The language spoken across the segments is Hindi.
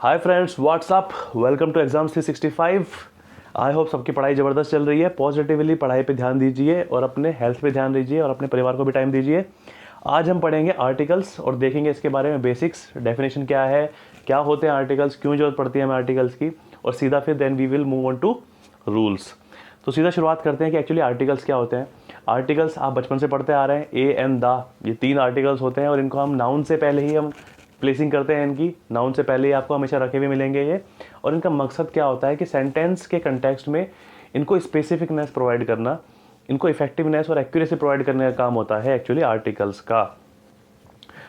Hi friends, what's up, welcome to exam 365। I hope सबकी पढ़ाई ज़बरदस्त चल रही है। पॉजिटिवली पढ़ाई पे ध्यान दीजिए और अपने हेल्थ पे ध्यान दीजिए और अपने परिवार को भी टाइम दीजिए। आज हम पढ़ेंगे आर्टिकल्स और देखेंगे इसके बारे में बेसिक्स, डेफिनेशन क्या है, क्या होते हैं आर्टिकल्स, क्यों जरूरत पड़ती है हमें आर्टिकल्स की, और सीधा फिर then we will move on to rules. तो सीधा शुरुआत करते हैं कि एक्चुअली आर्टिकल्स क्या होते हैं। आर्टिकल्स आप बचपन से पढ़ते आ रहे हैं, ए एंड द, ये 3 आर्टिकल्स होते हैं और इनको हम नाउन से पहले ही हम प्लेसिंग करते हैं। इनकी नाउन से पहले ही आपको हमेशा रखे हुए मिलेंगे ये। और इनका मकसद क्या होता है कि सेंटेंस के कंटेक्स्ट में इनको स्पेसिफिकनेस प्रोवाइड करना, इनको इफेक्टिवनेस और एक्यूरेसी प्रोवाइड करने का काम होता है एक्चुअली आर्टिकल्स का।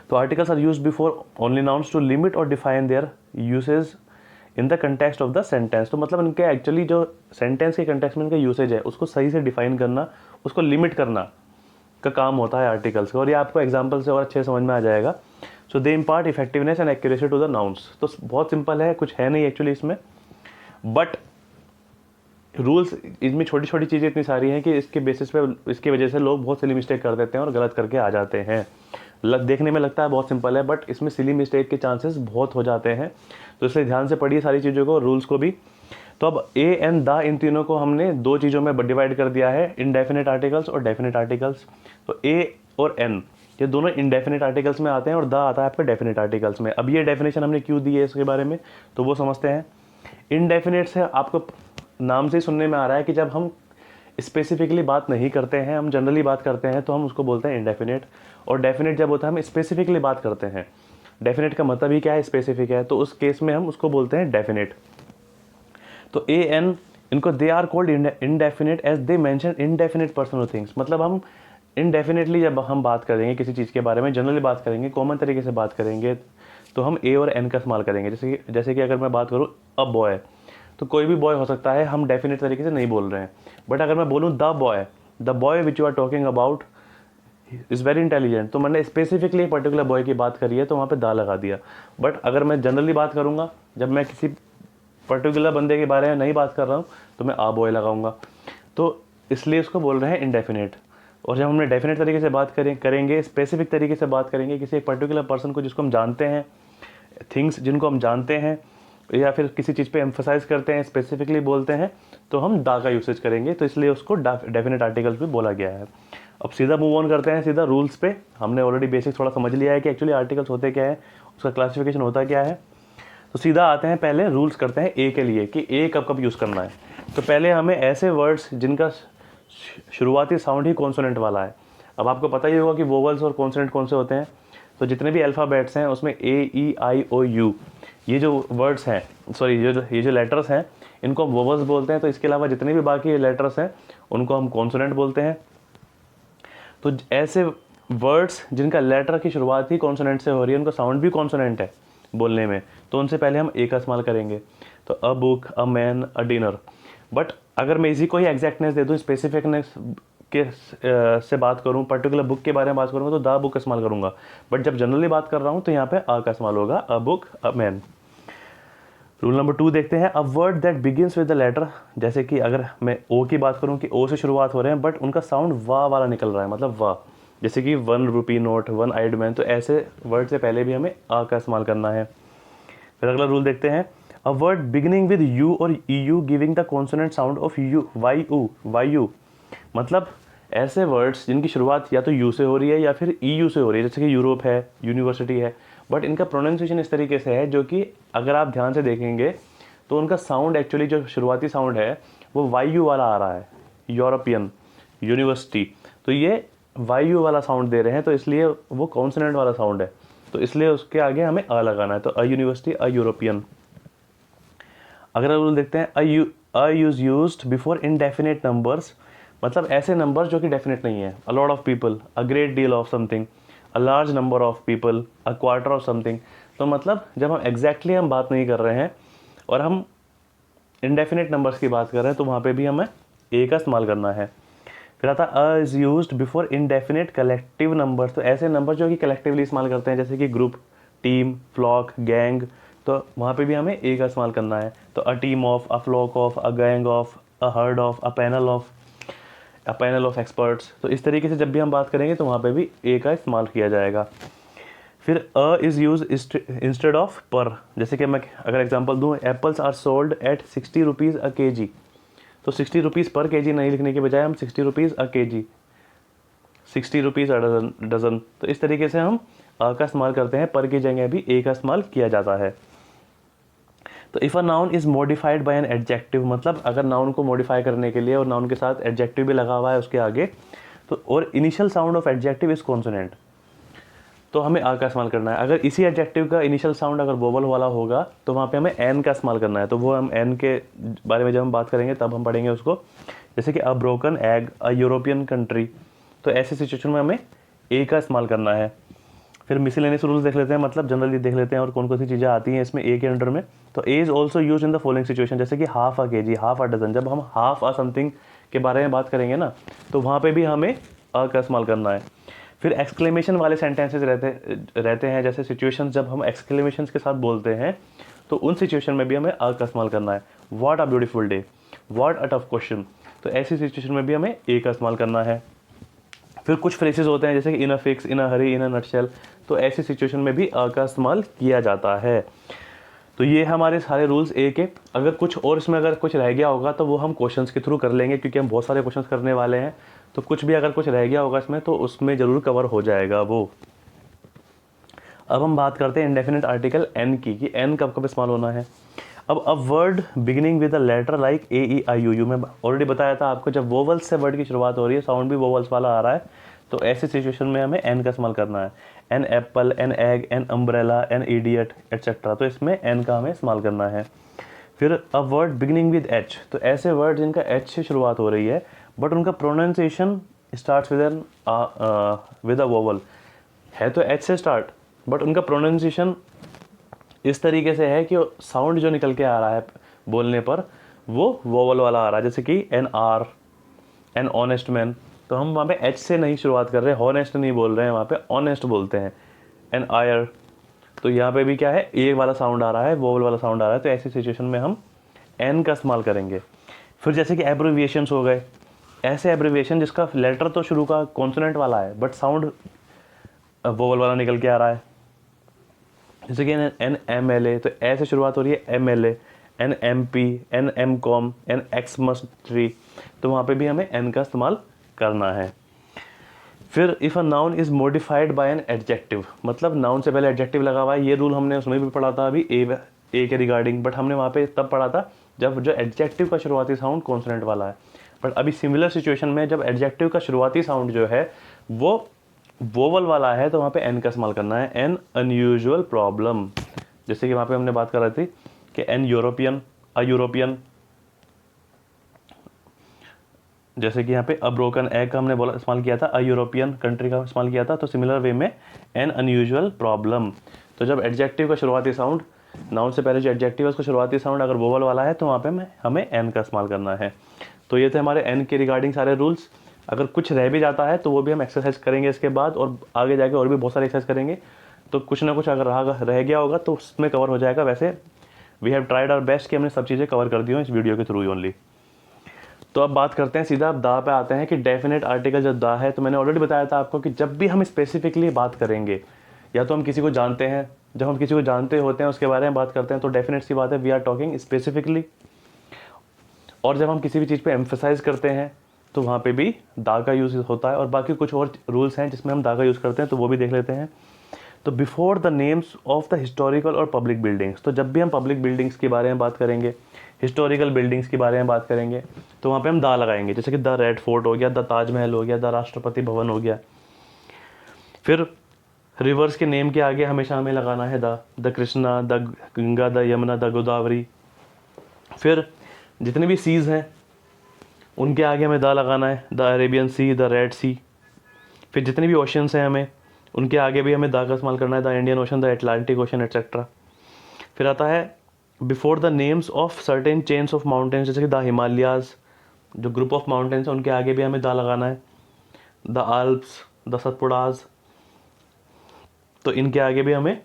तो articles are used before only nouns to limit और define their usage in the context of the sentence. तो मतलब इनके एक्चुअली जो सेंटेंस के कंटेक्स्ट में इनका यूसेज है उसको सही से डिफाइन करना, उसको लिमिट करना का काम होता है आर्टिकल्स का। और ये आपको एग्जांपल से और अच्छे समझ में आ जाएगा। So they impart effectiveness and accuracy to the nouns. तो बहुत सिंपल है, कुछ है नहीं एक्चुअली इसमें, बट रूल्स इसमें छोटी छोटी चीज़ें इतनी सारी हैं कि इसके बेसिस पे, इसकी वजह से लोग बहुत सिली मिस्टेक कर देते हैं और गलत करके आ जाते हैं। देखने में लगता है बहुत सिंपल है, बट इसमें सिली मिस्टेक के चांसेस बहुत हो जाते हैं। तो इसलिए ध्यान से पढ़िए सारी चीज़ों को, रूल्स को भी। तो अब ए एंड द, इन तीनों को हमने 2 चीज़ों में डिवाइड कर दिया है, इनडेफिनेट आर्टिकल्स और डेफिनेट आर्टिकल्स। तो ए और एन ये दोनों इनडेफिनेट आर्टिकल्स में आते हैं और द आता है आपके डेफिनेट आर्टिकल्स में। अब ये डेफिनेशन हमने क्यों दी है इसके बारे में तो वो समझते हैं। इनडेफिनेट से आपको नाम से ही सुनने में आ रहा है कि जब हम स्पेसिफिकली बात नहीं करते हैं, हम जनरली बात करते हैं, तो हम उसको बोलते हैं इनडेफिनेट। और डेफिनेट जब होता है हम स्पेसिफिकली बात करते हैं। डेफिनेट का मतलब ही क्या है, स्पेसिफिक है, तो उस केस में हम उसको बोलते हैं डेफिनेट। तो ए एन, इनको they are called indefinite as they mention indefinite personal things. मतलब हम इनडेफिनेटली जब हम बात करेंगे किसी चीज़ के बारे में, जनरली बात करेंगे, कॉमन तरीके से बात करेंगे, तो हम ए और एन का इस्तेमाल करेंगे। जैसे कि अगर मैं बात करूँ अ बॉय, तो कोई भी बॉय हो सकता है, हम डेफिनेट तरीके से नहीं बोल रहे हैं। बट अगर मैं बोलूँ the boy which you are talking about is very intelligent, तो मैंने स्पेसिफिकली पर्टिकुलर बॉय की बात करी है तो वहाँ पे दा लगा दिया। बट अगर मैं जनरली बात करूँगा, जब मैं किसी पर्टिकुलर बंदे के बारे में नहीं बात कर रहा हूँ, तो मैं आ बॉय लगाऊंगा। तो इसलिए इसको बोल रहे हैं इनडेफिनेट। और जब हमने डेफिनेट तरीके से बात करेंगे, स्पेसिफिक तरीके से बात करेंगे किसी एक पर्टिकुलर पर्सन को जिसको हम जानते हैं, थिंग्स जिनको हम जानते हैं, या फिर किसी चीज़ पे एम्फसाइज करते हैं, स्पेसिफिकली बोलते हैं, तो हम दा का यूसेज करेंगे। तो इसलिए उसको डेफिनेट आर्टिकल्स भी बोला गया है। अब सीधा मूव ऑन करते हैं सीधा रूल्स पे। हमने ऑलरेडी बेसिक थोड़ा समझ लिया है कि एक्चुअली आर्टिकल्स होते क्या है, उसका क्लासिफिकेशन होता क्या है। तो सीधा आते हैं, पहले रूल्स करते हैं ए के लिए कि ए कब कब यूज़ करना है। तो पहले हमें ऐसे वर्ड्स जिनका शुरुआती साउंड ही कॉन्सोनेंट वाला है। अब आपको पता ही होगा कि वोवल्स और कॉन्सोनेंट कौन से होते हैं। तो जितने भी अल्फ़ाबेट्स हैं उसमें ए ई आई ओ यू, ये जो वर्ड्स हैं, सॉरी ये जो लेटर्स हैं, इनको हम वोवल्स बोलते हैं। तो इसके अलावा जितने भी बाकी लेटर्स हैं उनको हम कॉन्सोनेंट बोलते हैं। तो ऐसे वर्ड्स जिनका लेटर की शुरुआत ही कॉन्सोनेंट से हो रही है, उनका साउंड भी कॉन्सोनेंट है बोलने में, तो उनसे पहले हम ए का इस्तेमाल करेंगे। तो अ book, a man, a dinner. But अगर मैं इसी को ही एग्जैक्टनेस दे दूँ, स्पेसिफिकनेस के से बात करूँ, पर्टिकुलर बुक के बारे में बात करूँगा, तो द बुक का इस्तेमाल करूँगा। बट जब जनरली बात कर रहा हूँ तो यहाँ पे अ का इस्तेमाल होगा, a book, a man. Rule number 2 देखते हैं, a word that begins with the letter. जैसे कि अगर मैं ओ की बात करूँ कि ओ से शुरुआत हो रहे हैं, बट उनका साउंड वाह वाला निकल रहा है, मतलब वाह। जैसे कि 1 रुपी नोट, 1 आइड मैन, तो ऐसे वर्ड से पहले भी हमें आ का इस्तेमाल करना है। फिर अगला रूल देखते हैं, a word beginning with U और E U giving the consonant sound of you, Y U. मतलब ऐसे वर्ड्स जिनकी शुरुआत या तो यू से हो रही है या फिर ई यू से हो रही है, जैसे कि यूरोप है, यूनिवर्सिटी है, बट इनका प्रोनाउंसिएशन इस तरीके से है जो कि अगर आप ध्यान से देखेंगे तो उनका साउंड एक्चुअली जो शुरुआती साउंड है वो वाई यू वाला आ रहा है, यूरोपियन, यूनिवर्सिटी। तो ये वाई यू वाला साउंड दे रहे हैं, तो इसलिए वो कॉन्सोनेंट वाला साउंड है, तो इसलिए उसके आगे हमें अ लगाना है। तो अ यूनिवर्सिटी, अ यूरोपियन। अगला रूल देखते हैं, a use used before indefinite numbers. मतलब ऐसे नंबर जो कि डेफिनेट नहीं है। A lot of people, a great deal of something, a large number of people, a quarter of something. तो मतलब जब हम एग्जैक्टली हम बात नहीं कर रहे हैं और हम इनडेफिनेट नंबर्स की बात कर रहे हैं, तो वहाँ पे भी हमें ए का इस्तेमाल करना है। फिर आता है, a is used before indefinite collective numbers. तो ऐसे नंबर जो कि कलेक्टिवली इस्तेमाल करते हैं, जैसे कि ग्रुप, टीम, फ्लॉक, गैंग, तो वहाँ पे भी हमें ए का इस्तेमाल करना है। तो a team of, a flock of, a gang of, a herd of, a panel of experts. तो इस तरीके से जब भी हम बात करेंगे तो वहाँ पे भी ए का इस्तेमाल किया जाएगा। फिर a is use instead of per. जैसे कि मैं अगर एग्जांपल दूं, apples are sold at 60 rupees a KG, तो 60 रुपीज़ पर केजी नहीं लिखने के बजाय हम 60 rupees a KG, 60 rupees a dozen. तो इस तरीके से हम अ का इस्तेमाल करते हैं, पर की जगह भी ए का इस्तेमाल किया जाता है। तो if a noun is modified by an adjective, मतलब अगर नाउन को मॉडिफाई करने के लिए और नाउन के साथ एडजेक्टिव भी लगा हुआ है उसके आगे, तो और initial sound of adjective is consonant, तो हमें आ का इस्तेमाल करना है। अगर इसी एडजेक्टिव का इनिशियल साउंड अगर वोवल वाला होगा तो वहाँ पे हमें एन का इस्तेमाल करना है। तो वो हम एन के बारे में जब हम बात करेंगे तब हम पढ़ेंगे उसको। जैसे कि a broken egg, a European country, तो ऐसी सिचुएशन में हमें ए का इस्तेमाल करना है। फिर मिसलेनियस रूल्स देख लेते हैं, मतलब जनरली देख लेते हैं और कौन कौन सी चीज़ें आती हैं इसमें ए के अंडर में। तो a is also use in the following situation, जैसे कि half a KG, half a dozen. जब हम हाफ अ समथिंग के बारे में बात करेंगे ना, तो वहाँ पे भी हमें अ का इस्तेमाल करना है। फिर एक्सक्लेमेशन वाले सेंटेंसेस रहते हैं, जैसे सिचुएशंस जब हम एक्सक्लेमेशन के साथ बोलते हैं तो उन सिचुएशन में भी हमें अ का इस्तेमाल करना है। What a beautiful day, what a tough question, तो ऐसी सिचुएशन में भी हमें ए का इस्तेमाल करना है। फिर कुछ फ्रेजेस होते हैं जैसे कि इन a fix, in a Hari, in a nutshell, तो ऐसी सिचुएशन में भी अ का इस्तेमाल किया जाता है। तो ये हमारे सारे रूल्स ए के। अगर कुछ और इसमें अगर कुछ रह गया होगा तो वो हम क्वेश्चंस के थ्रू कर लेंगे, क्योंकि हम बहुत सारे क्वेश्चंस करने वाले हैं। तो कुछ भी अगर कुछ रह गया होगा इसमें तो उसमें ज़रूर कवर हो जाएगा वो। अब हम बात करते हैं इंडेफिनिट आर्टिकल एन की, कि एन कब कब इस्तेमाल होना है। अब a word beginning with a letter like A E I U U, मैं ऑलरेडी बताया था आपको, जब वोवल्स से वर्ड की शुरुआत हो रही है, साउंड भी वोवल्स वाला आ रहा है, तो ऐसी सिचुएशन में हमें एन का इस्तेमाल करना है। An apple, an egg, an umbrella, an idiot etcetera, तो इसमें एन का हमें इस्तेमाल करना है। फिर a word beginning with H, तो ऐसे वर्ड जिनका एच से शुरुआत हो रही है बट उनका pronunciation start with a vowel, है तो एच से स्टार्ट, बट उनका प्रोनाउंसिएशन इस तरीके से है कि साउंड जो निकल के आ रहा है बोलने पर वो वोवल वाला आ रहा है। जैसे कि an hour, an honest man, तो हम वहाँ पे एच से नहीं शुरुआत कर रहे हैं, हॉनेस्ट नहीं बोल रहे हैं, वहाँ पे ऑनेस्ट बोलते हैं। एन आयर, तो यहाँ पे भी क्या है, ए वाला साउंड आ रहा है, वोवल वाला साउंड आ रहा है, तो ऐसी सिचुएशन में हम एन का इस्तेमाल करेंगे। फिर जैसे कि एब्रिविएशंस हो गए, ऐसे एब्रिविएशन जिसका लेटर तो शुरू का कॉन्सोनेंट वाला है बट साउंड वोवल वाला निकल के आ रहा है। जैसे कि एन एम एल ए, तो ऐसे शुरुआत हो रही है M L A, an M P, an M com, an X mas tree, तो वहाँ पे भी हमें एन का इस्तेमाल करना है। फिर if a noun is modified by an adjective, मतलब नाउन से पहले एडजेक्टिव लगा हुआ है, ये रूल हमने उसमें भी पढ़ा था अभी ए के रिगार्डिंग, बट हमने वहाँ पे तब पढ़ा था जब जो एडजेक्टिव का शुरुआती साउंड कॉन्सोनेंट वाला है। बट अभी सिमिलर सिचुएशन में जब एडजेक्टिव का शुरुआती साउंड जो है वो वोवल वाला है, तो वहाँ पे एन का इस्तेमाल करना है। एन अनयूजुअल प्रॉब्लम, जैसे कि वहाँ पे हमने बात कर रही थी कि एन यूरोपियन, अ यूरोपियन, जैसे कि यहाँ पे अ ब्रोकन एग का हमने बोला इस्तेमाल किया था, अ यूरोपियन कंट्री का इस्तेमाल किया था, तो सिमिलर वे में एन अनयूजुअल प्रॉब्लम। तो जब एडजेक्टिव का शुरुआती साउंड, नाउन से पहले जो एडजेक्टिव है उसका शुरुआती साउंड अगर वोवल वाला है तो वहाँ पे हमें एन का इस्तेमाल करना है। तो ये थे हमारे एन के रिगार्डिंग सारे रूल्स। अगर कुछ रह भी जाता है तो वो भी हम एक्सरसाइज करेंगे इसके बाद, और आगे जाके और भी बहुत सारे एक्सरसाइज करेंगे, तो कुछ ना कुछ अगर रह गया होगा तो उसमें कवर हो जाएगा। वैसे we have tried our best कि हमने सब चीज़ें कवर कर दी हो इस वीडियो के थ्रू ओनली। तो अब बात करते हैं सीधा दा पे आते हैं कि डेफिनेट आर्टिकल जब दा है, तो मैंने ऑलरेडी बताया था आपको कि जब भी हम स्पेसिफिकली बात करेंगे, या तो हम किसी को जानते हैं, जब हम किसी को जानते होते हैं उसके बारे में बात करते हैं तो डेफिनेट सी बात है वी आर टॉकिंग स्पेसिफिकली। और जब हम किसी भी चीज़ पे एम्फेसाइज करते हैं तो वहाँ पे भी दा का यूज़ होता है। और बाकी कुछ और रूल्स हैं जिसमें हम दा का यूज़ करते हैं, तो वो भी देख लेते हैं। तो before the names of the historical और पब्लिक बिल्डिंग्स, तो जब भी हम पब्लिक बिल्डिंग्स के बारे में बात करेंगे, हिस्टोरिकल बिल्डिंग्स के बारे में बात करेंगे, तो वहाँ पे हम दा लगाएंगे। जैसे कि द रेड फोर्ट हो गया, द ताजमहल हो गया, द राष्ट्रपति भवन हो गया। फिर रिवर्स के नेम के आगे हमेशा हमें लगाना है the Krishna, the Ganga, the Yamuna, the Godavari. फिर जितने भी सीज़ हैं उनके आगे हमें दा लगाना है, the Arabian Sea, the Red Sea. फिर जितने भी ओशंस हैं हमें उनके आगे भी हमें दा का इस्तेमाल करना है, the Indian ocean, the Atlantic ocean etcetera. फिर आता है before the names of certain chains of mountains, जैसे कि द हिमालयाज, जो ग्रुप ऑफ माउंटेन्स हैं उनके आगे भी हमें दा लगाना है, द आल्प्स, द सतपुड़ाज, तो इनके आगे भी हमें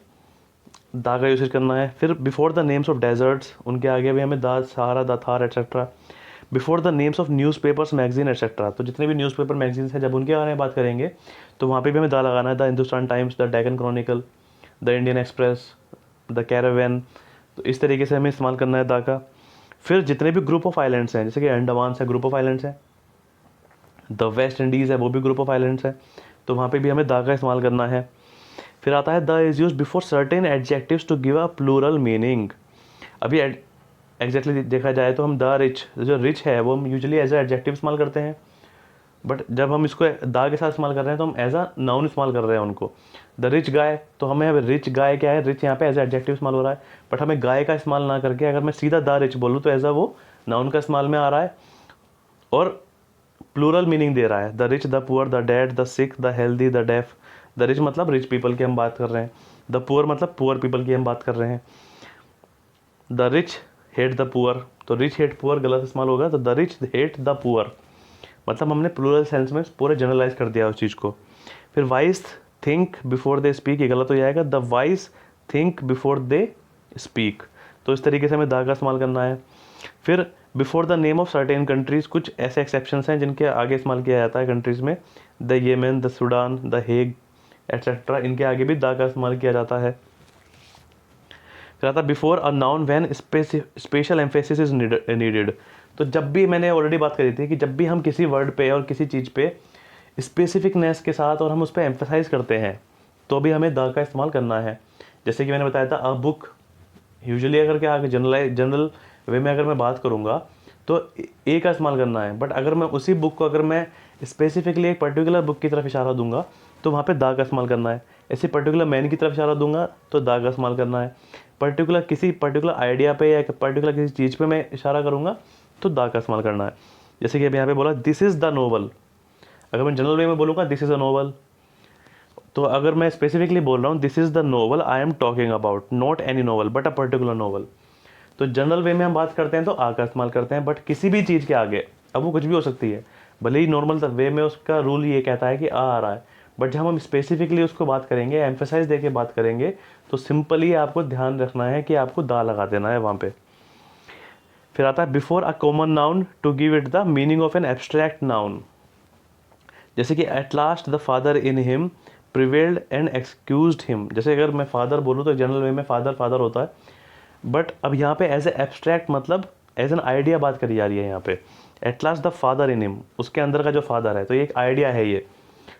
दा का यूसेज करना है। फिर before the names of desserts, उनके आगे भी हमें the Sahara, the Thar etcetera. Before the names of newspapers, magazine etcetera, तो जितने भी न्यूज़पेपर मैगजीन्स हैं जब उनके बारे में बात करेंगे तो वहाँ पे भी हमें दा लगाना है, the Hindustan times, the Deccan Chronicle. The Indian express, the Caravan. तो इस तरीके से हमें इस्तेमाल करना है द का। फिर जितने भी ग्रुप ऑफ आइलैंड्स हैं, जैसे कि अंडमान है, ग्रुप ऑफ आइलैंड्स है, द वेस्ट इंडीज़ है, वो भी ग्रुप ऑफ आइलैंड्स है, तो वहाँ पे भी हमें द का इस्तेमाल करना है। फिर आता है the is use before certain adjectives to give a plural meaning. अभी एग्जैक्टली देखा जाए तो हम द रिच, जो रिच है वो हम यूजुअली एज अ एडजेक्टिव इस्तेमाल करते हैं, बट जब हम इसको द के साथ इस्तेमाल कर रहे हैं तो हम एज अ नाउन इस्तेमाल कर रहे हैं उनको। द रिच गाय, तो हमें रिच गाय क्या है, रिच यहाँ पे एज एडजेक्टिव इस्तेमाल हो रहा है, बट हमें गाय का इस्तेमाल ना करके अगर मैं सीधा द रिच बोलूँ तो एज अ वो नाउन का इस्तेमाल में आ रहा है और प्लूरल मीनिंग दे रहा है। The rich, the poor, the dead, the sick, the healthy, the deaf. The rich मतलब रिच पीपल की हम बात कर रहे हैं, द पुअर मतलब पुअर पीपल की हम बात कर रहे हैं, the rich hate the poor, तो रिच हेट पुअर गलत इस्तेमाल होगा, तो the rich hate the poor, मतलब हमने प्लूरल सेंस में पूरे जनरलाइज कर दिया उस चीज़ को। फिर wise think before they speak, ये गलत हो जाएगा, the wise think before they speak, तो इस तरीके से हमें द का इस्तेमाल करना है। फिर before the name of certain countries, कुछ ऐसे एक्सेप्शंस हैं जिनके आगे इस्तेमाल किया जाता है कंट्रीज़ में, the Yemen, the Sudan, the Hague etcetera, इनके आगे भी द का इस्तेमाल किया जाता है। फिर आता before a noun when special emphasis is needed, तो जब भी, मैंने ऑलरेडी बात करी थी कि जब भी हम किसी वर्ड पे और किसी चीज़ पे स्पेसिफिकनेस के साथ और हम उस पर एम्फेसाइज करते हैं तो भी हमें द का इस्तेमाल करना है। जैसे कि मैंने बताया था अ बुक, यूजुअली अगर क्या जनरल वे में अगर मैं बात करूँगा तो ए का इस्तेमाल करना है, बट अगर मैं उसी बुक को अगर मैं स्पेसिफिकली एक पर्टिकुलर बुक की तरफ इशारा दूंगा तो वहाँ पे द का इस्तेमाल करना है। ऐसे पर्टिकुलर मैन की तरफ इशारा दूंगा तो द का इस्तेमाल करना है। किसी पर्टिकुलर आइडिया पे या पर्टिकुलर किसी चीज़ पे मैं इशारा करूँगा तो द का इस्तेमाल करना है। जैसे कि अभी यहाँ पे बोला दिस इज़ द नोवल, अगर मैं जनरल वे में बोलूँगा दिस इज़ अ नोवल, तो अगर मैं स्पेसिफिकली बोल रहा हूँ this is the novel I am talking about, not any novel but a particular novel, तो जनरल वे में हम बात करते हैं तो आ का इस्तेमाल करते हैं, बट किसी भी चीज़ के आगे, अब वो कुछ भी हो सकती है, भले ही नॉर्मल वे में उसका रूल ये कहता है कि आ रहा है, बट जब हम स्पेसिफिकली उसको बात करेंगे, एम्फेसाइज देके बात करेंगे, तो सिंपली आपको ध्यान रखना है कि आपको दा लगा देना है वहाँ पे। फिर आता है before a common noun to give it the meaning of an abstract noun, जैसे कि at last the father in him prevailed and excused him, जैसे अगर मैं फादर बोलूँ तो जनरल वे में फादर होता है, बट अब यहाँ पे एज ए एब्स्ट्रैक्ट मतलब एज एन आइडिया बात करी जा रही है यहाँ पे। Eight last the father in him, उसके अंदर का जो फादर है, तो ये एक आइडिया है ये,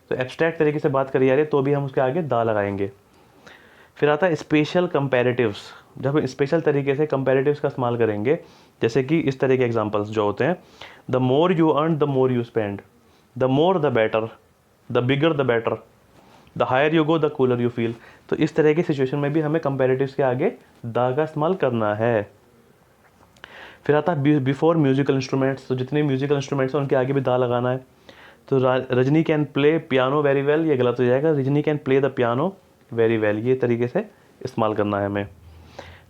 तो एब्स्ट्रैक्ट तरीके से बात करी जा रही है तो भी हम उसके आगे दा लगाएंगे। फिर आता है स्पेशल कंपैरेटिव्स, जब हम स्पेशल तरीके से कंपैरेटिव्स का इस्तेमाल करेंगे, जैसे कि इस तरह के एग्जांपल्स जो होते हैं, the more you earn the more you spend, the more the better, the bigger the better, the higher you go the cooler you feel, तो इस तरह की सिचुएशन में भी हमें कंपैरेटिव्स के आगे दा का इस्तेमाल करना है। फिर आता है बिफोर म्यूजिकल इंस्ट्रूमेंट्स, तो जितने म्यूजिकल इंस्ट्रूमेंट्स हैं उनके आगे भी दा लगाना है। तो Rajni can play piano very well, ये गलत हो जाएगा, Rajni can play the piano very well, ये तरीके से इस्तेमाल करना है हमें।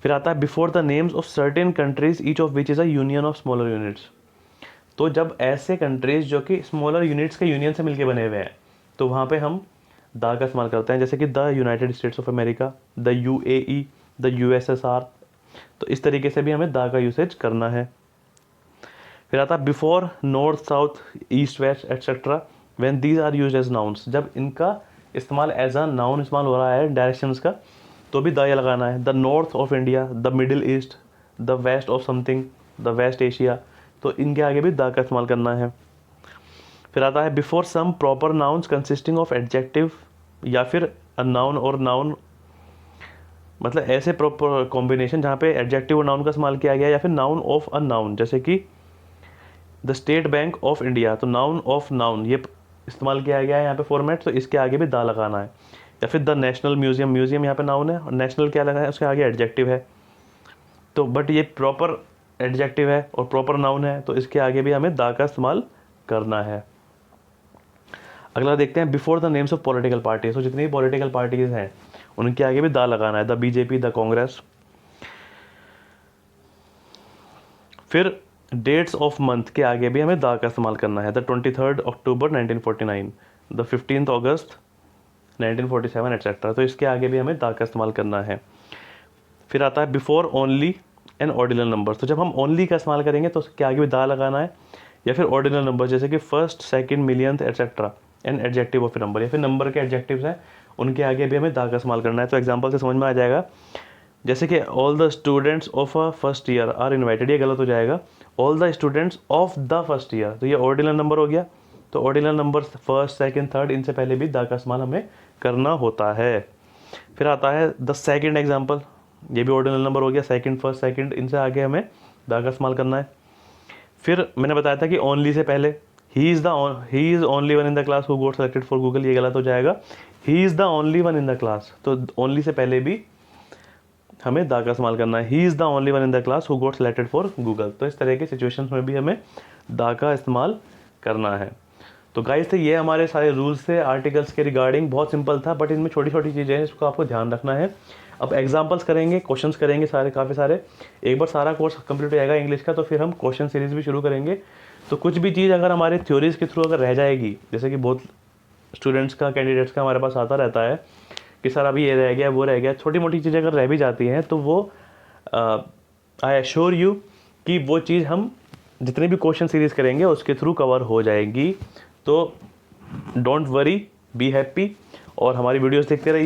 फिर आता है before the names of certain countries each of which is a union of smaller units, तो जब ऐसे कंट्रीज जो कि स्मॉलर यूनिट्स के यूनियन से मिलके बने हुए हैं तो वहाँ पे हम द का इस्तेमाल करते हैं, जैसे कि the United states of America, the UAE, the USSR, तो इस तरीके से भी हमें द का यूसेज करना है। फिर आता है before north south east west etcetera when these are used as nouns, जब इनका इस्तेमाल एज अ नाउन इस्तेमाल हो रहा है डायरेक्शंस का तो भी द लगाना है। The north of India, the Middle East, the west of something, the West Asia, तो इनके आगे भी द का इस्तेमाल करना है। फिर आता है before some proper nouns consisting of adjective, या फिर अ नाउन और नाउन, मतलब ऐसे प्रॉपर कॉम्बिनेशन जहाँ पे एडजेक्टिव और नाउन का इस्तेमाल किया गया, या फिर नाउन ऑफ अ नाउन, जैसे कि the state bank of India, तो नाउन ऑफ नाउन ये इस्तेमाल किया गया है यहाँ पे फॉर्मेट, तो इसके आगे भी दा लगाना है। या फिर द नेशनल म्यूजियम, म्यूजियम यहाँ पे नाउन है और नेशनल क्या लगा है, उसके आगे एडजेक्टिव है, तो बट ये प्रॉपर एडजेक्टिव है और प्रॉपर नाउन है, तो इसके आगे भी हमें दा का इस्तेमाल करना है। अगला देखते हैं before the names of political parties, तो जितनी भी पॉलिटिकल पार्टीज हैं उनके आगे भी दा लगाना है, द बीजेपी, द कांग्रेस। फिर डेट्स ऑफ मंथ के आगे भी हमें दा का इस्तेमाल करना है, the 23 October 1949, the 15 August 1947 etcetera, तो इसके आगे भी हमें दा का इस्तेमाल करना है। फिर आता है before only and ordinal number, तो जब हम ओनली का इस्तेमाल करेंगे तो उसके आगे भी दा लगाना है, या फिर ऑर्डिनल नंबर जैसे कि first second millionth etcetera and adjective of number, या फिर नंबर के एडजेक्टिव्स हैं उनके आगे भी हमें दा का इस्तेमाल करना है। तो एग्जाम्पल से समझ में आ जाएगा, जैसे कि all the students of a first year are invited, ये गलत हो जाएगा। All the students of the first year, तो ये ऑर्डिनल नंबर हो गया। तो ordinal number first second third, इनसे पहले भी दा का इस्तेमाल हमें करना होता है। फिर आता है द सेकंड एग्जाम्पल, ये भी ऑर्डिनल नंबर हो गया, सेकंड फर्स्ट सेकंड, इनसे आगे हमें दा का इस्तेमाल करना है। फिर मैंने बताया था कि ओनली से पहले he is only one in the class who got selected for Google, ये गलत हो जाएगा। He is the only one in the class, तो ओनली से पहले भी हमें दा का इस्तेमाल करना है। He is the only one in the class who got selected for Google, तो इस तरह के सिचुएशंस में भी हमें दा का इस्तेमाल करना है। तो गाइस थे ये हमारे सारे रूल्स थे आर्टिकल्स के रिगार्डिंग, बहुत सिंपल था, बट इनमें छोटी छोटी चीज़ें हैं, इसको आपको ध्यान रखना है। अब एग्जांपल्स करेंगे, क्वेश्चंस करेंगे सारे, काफ़ी सारे। एक बार सारा कोर्स कंप्लीट हो जाएगा इंग्लिश का, तो फिर हम क्वेश्चन सीरीज़ भी शुरू करेंगे। तो कुछ भी चीज़ अगर हमारे थ्योरीज़ के थ्रू अगर रह जाएगी, जैसे कि बहुत स्टूडेंट्स का, कैंडिडेट्स का हमारे पास आता रहता है कि सर अभी ये रह गया वो रह गया, छोटी मोटी चीज़ें अगर रह भी जाती हैं तो वो आई एश्योर यू कि वो चीज़ हम जितने भी क्वेश्चन सीरीज़ करेंगे उसके थ्रू कवर हो जाएगी। तो डोंट वरी, बी हैप्पी, और हमारी वीडियोस देखते रहिए।